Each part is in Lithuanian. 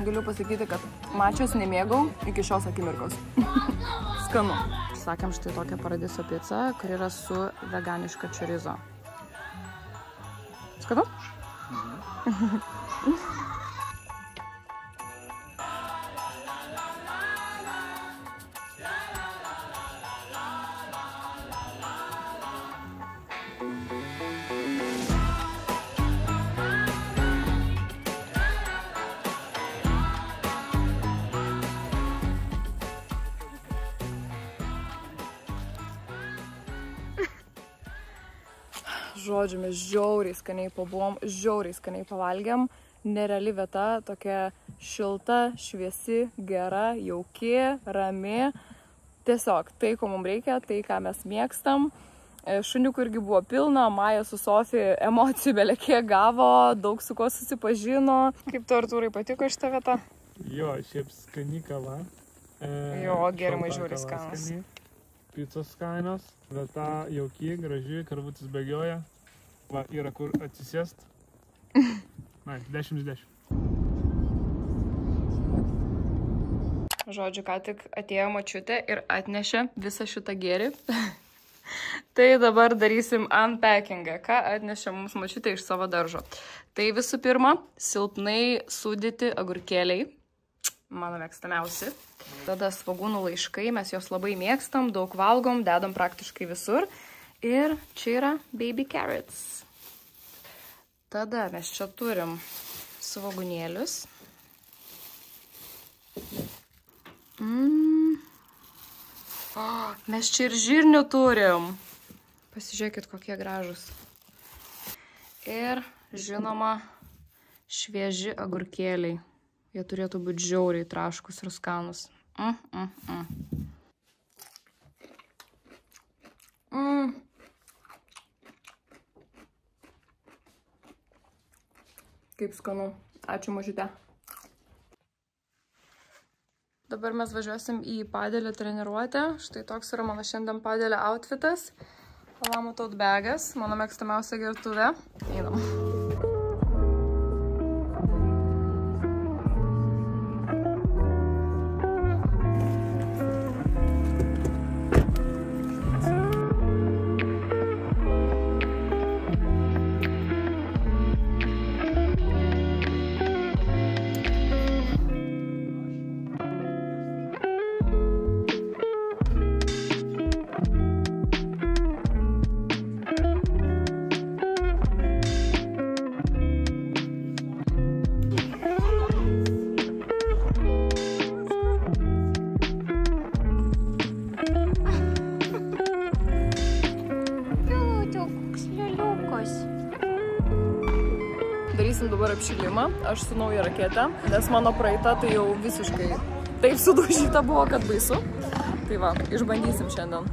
Galiu pasakyti, kad mačios nemėgau iki šios akimirkos. Skanu. Sakėm štai tokią paradiso picą, kuri yra su veganiška chorizo. Skanu? Žodžiu, mes žiauriai skaniai pabuvom, žiauriai skaniai pavalgėm. Nereali vieta, tokia šilta, šviesi, gera, jauki, rami. Tiesiog tai, ko mums reikia, tai, ką mes mėgstam. Šuniukų irgi buvo pilna, Maja su Sofija emocijų belekiek gavo, daug su ko susipažino. Kaip tu, Artūrai, patiko šitą vietą? Jo, šiaip skani kava. Jo, gėrimai žiauriai skanus. Picos skanios, vieta jauki, graži, karvutis bėgioja. Va, yra kur atsisėst. Na, 10/10. Žodžiu, ką tik atėjo močiutė ir atnešė visą šitą gėrį. Tai dabar darysim unpackingą. Ką atnešė mums močiutė iš savo daržo? Tai visų pirma, silpnai sūdyti agurkėliai. Mano mėgstamiausi. Tada svogūnų laiškai, mes jos labai mėgstam, daug valgom, dedam praktiškai visur. Ir čia yra baby carrots. Tada mes čia turim svogūnėlius. Mes čia ir žirnių turim. Pasižiūrėkit, kokie gražus. Ir, žinoma, švieži agurkėliai. Jie turėtų būti žiauriai traškus ir skanus. Kaip skanu. Ačiū mažyte. Dabar mes važiuosim į padelio treniruotę. Štai toks yra mano šiandien padelio outfitas. Palamų taut begas, mano mėgstamiausia gertuvė. Einam. Darysim dabar apšilimą, aš su nauja rakete, nes mano praeita tai jau visiškai taip sudaužyta buvo, kad baisu. Tai va, išbandysim šiandien.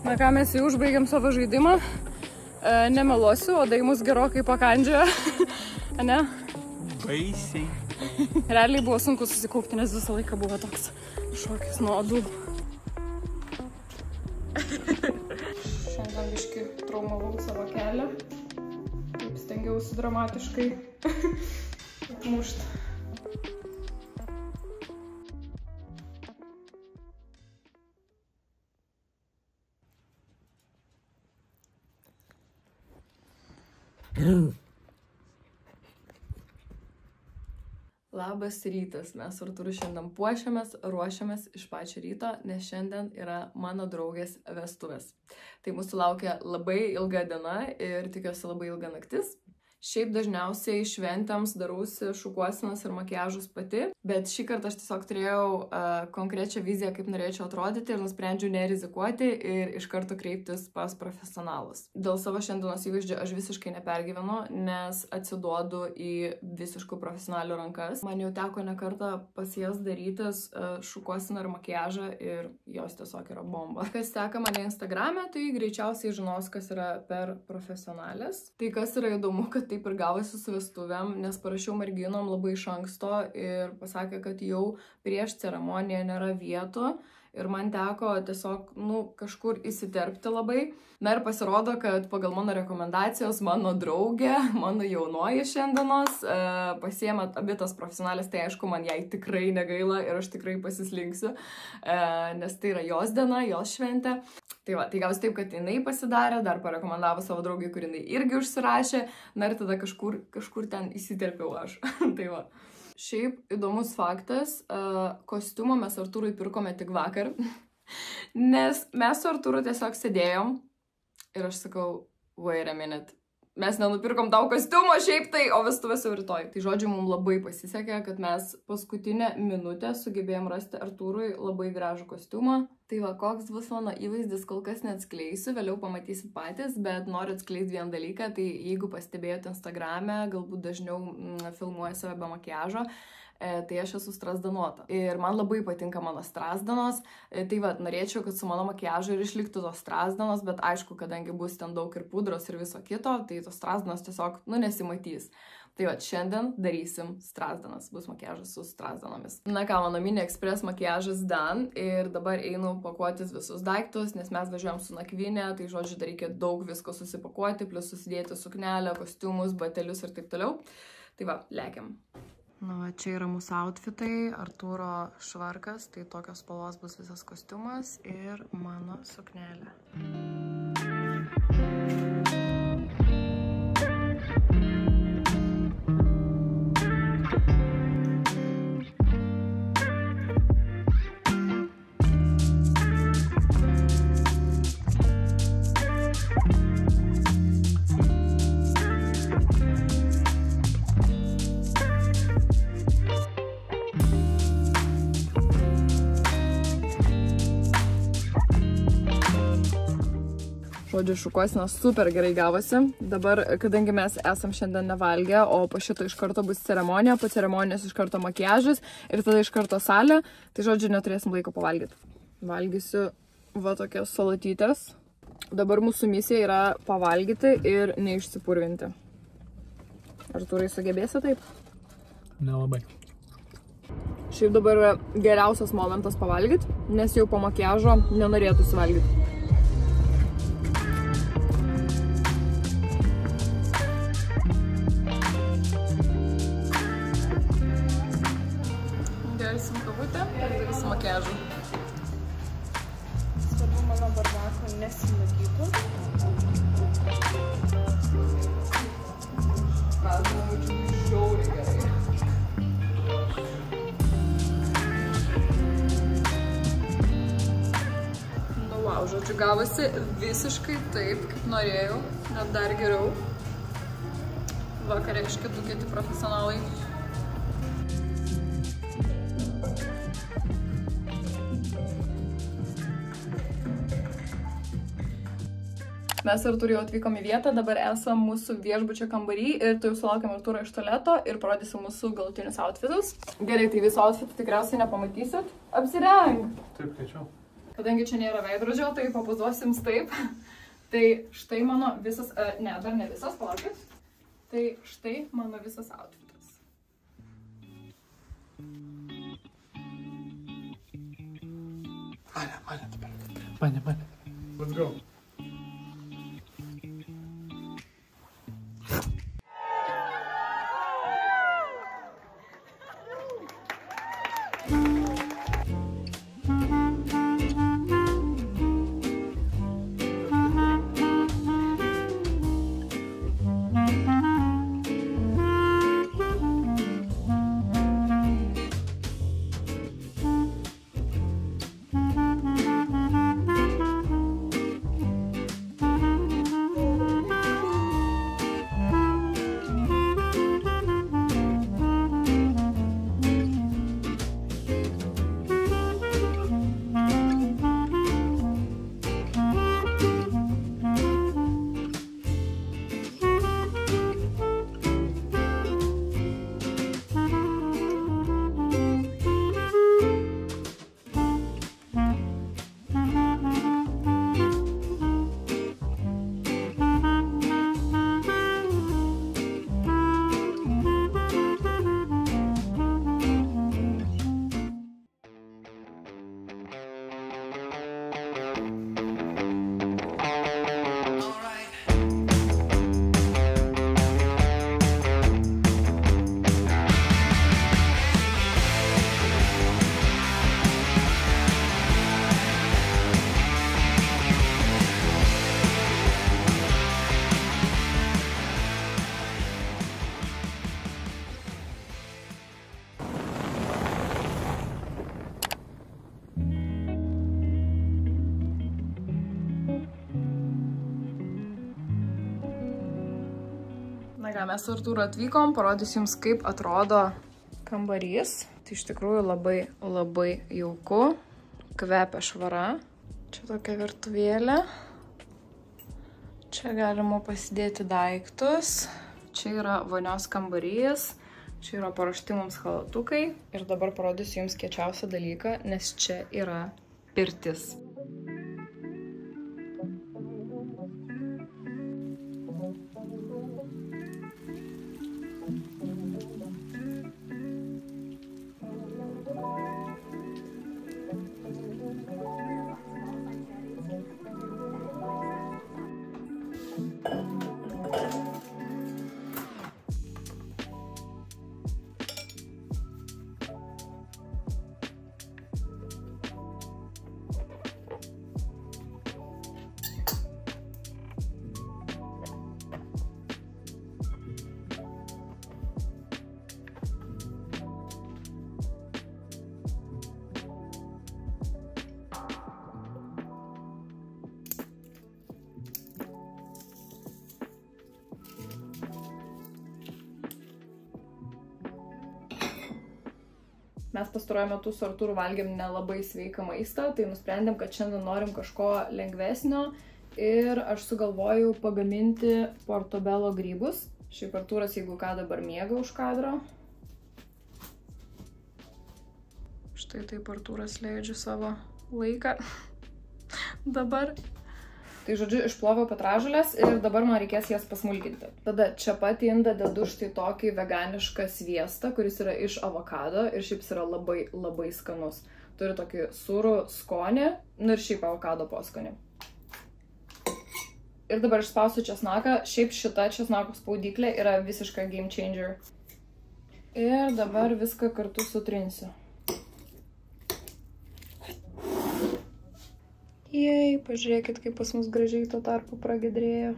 Na ką, mes jau užbaigėm savo žaidimą. Nemeluosiu, odai mus gerokai pakandžiojo. Ne? Baisiai. Realiai buvo sunku susikaupti, nes visą laiką buvo toks šokis nuo odų. Šiandien biškį traumavau savo kelią. Taip stengiausi dramatiškai atmušti. Labas rytas, mes su Artūru šiandien puošiamės, ruošiamės iš pačio ryto, nes šiandien yra mano draugės vestuvės. Tai mūsų laukia labai ilga diena ir tikiuosi labai ilga naktis. Šiaip dažniausiai šventėms darausi šukuosenas ir makiažus pati, bet šį kartą aš tiesiog turėjau konkrečią viziją, kaip norėčiau atrodyti ir nusprendžiau nerizikuoti ir iš karto kreiptis pas profesionalus. Dėl savo šiandienos įvaizdžio aš visiškai nepergyvenu, nes atsiduodu į visiškų profesionalių rankas. Man jau teko ne kartą pas jas darytis šukuoseną ir makiažą ir jos tiesiog yra bomba. Kas seka mane Instagrame, tai greičiausiai žinos, kas yra per profesionalės. Tai kas yra įdomu, kad kad taip ir gavosi su vestuvėm, nes parašiau merginom labai iš anksto ir pasakė, kad jau prieš ceremoniją nėra vietų ir man teko tiesiog, kažkur įsiterpti labai. Na ir pasirodo, kad pagal mano rekomendacijos mano draugė, mano jaunoji šiandienos, pasiėmė abi tas profesionalės, tai aišku, man jai tikrai negaila ir aš tikrai pasislinksiu, nes tai yra jos diena, jos šventė. Tai va, tai gavosi taip, kad jinai pasidarė, dar parekomendavo savo draugai, kur jinai irgi užsirašė, na ir tada kažkur ten įsiterpiau aš. Tai va. Šiaip įdomus faktas, kostiumą mes Artūrui pirkome tik vakar, nes mes su Artūru tiesiog sėdėjom ir aš sakau, wait a minute, mes nenupirkom tau kostiumo šiaip tai, o vestuvės jau rytoj. Tai žodžiu, mums labai pasisekė, kad mes paskutinę minutę sugebėjom rasti Artūrui labai gražų kostiumą. Tai va, koks bus mano įvaizdis, kol kas neatskleisiu, vėliau pamatysit patys, bet noriu atskleisti vieną dalyką, tai jeigu pastebėjote Instagrame, galbūt dažniau filmuoju save be makiažo, tai aš esu strazdanuota. Ir man labai patinka mano strazdanos, tai va, norėčiau, kad su mano makiažu ir išliktų tos strazdanos, bet aišku, kadangi bus ten daug ir pudros ir viso kito, tai tos strazdanos tiesiog, nesimatys. Tai va, šiandien darysim strazdanas, bus makiažas su strazdanomis. Na ką, mano Mini Express makiažas done ir dabar einu pakuotis visus daiktus, nes mes važiuojam su nakvynė, tai žodžiu, dar reikia daug visko susipakuoti, plus susidėti suknelę, kostiumus, batelius ir taip toliau. Tai va, lekiam. Na, va, čia yra mūsų outfitai, Artūro švarkas, tai tokios spalvos bus visas kostiumas ir mano suknelė. Žodžiu, šukuosina super gerai gavosi. Dabar, kadangi mes esam šiandien nevalgę, o po šito iš karto bus ceremonija, po ceremonijos iš karto makiažas ir tada iš karto salė, tai žodžiu, neturėsim laiko pavalgyti. Valgysiu va tokias salatytės. Dabar mūsų misija yra pavalgyti ir neišsipurvinti. Artūrai, sugebėsi taip? Nelabai. Šiaip dabar yra geriausias momentas pavalgyti, nes jau po makiažo nenorėtųsi valgyti. Gersim kavutę ir darysim makiažą. Svarbu mano barbako nesimatytų. Pradėjau žiauriai gerai. Nu, wow, žodžiu, gavosi visiškai taip, kaip norėjau, net dar geriau. Vakar reiškia du kiti profesionalai. Mes Artūru jau atvykom į vietą, dabar esam mūsų viešbučio kambarį ir tai jau sulaukėm Artūro iš tualeto ir parodysim mūsų galutinius outfitus. Gerai, tai viso outfitą tikriausiai nepamatysit. Apsirenk! Taip, kviečiau. Kadangi čia nėra veidrodžio, tai papozuosim taip. Tai štai mano visas, ne, dar ne visas, palaukit. Tai štai mano visas outfitas. Mane. Let's go. Na ką, mes su Artūru atvykom, parodysiu jums, kaip atrodo kambarys. Tai iš tikrųjų labai jauku, kvepia švara. Čia tokia virtuvėlė. Čia galima pasidėti daiktus. Čia yra vonios kambarys. Čia yra paruošti mums chalatukai. Ir dabar parodysiu jums kiečiausią dalyką, nes čia yra pirtis. Mes pastaruoju metu su Artūru valgėm nelabai sveiką maistą, tai nusprendėm, kad šiandien norim kažko lengvesnio ir aš sugalvojau pagaminti portobello grybus. Šiaip Artūras, jeigu ką, dabar miega už kadro. Štai taip Artūras leidžia savo laiką dabar. Tai žodžiu, išploviau petražoles ir dabar man reikės jas pasmulkinti. Tada čia pat į indą dedu štai tokį veganišką sviestą, kuris yra iš avokado ir šiaip yra labai skanus. Turi tokį sūrų skonį, ir šiaip avokado poskonį. Ir dabar išspausiu česnaką. Šiaip šita česnako spaudyklė yra visiška game changer. Ir dabar viską kartu sutrinsiu. Jei, pažiūrėkit, kaip pas mus gražiai tuo tarpu pragiedrėjo.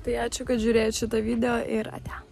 Tai ačiū, kad žiūrėjot šitą video ir ate.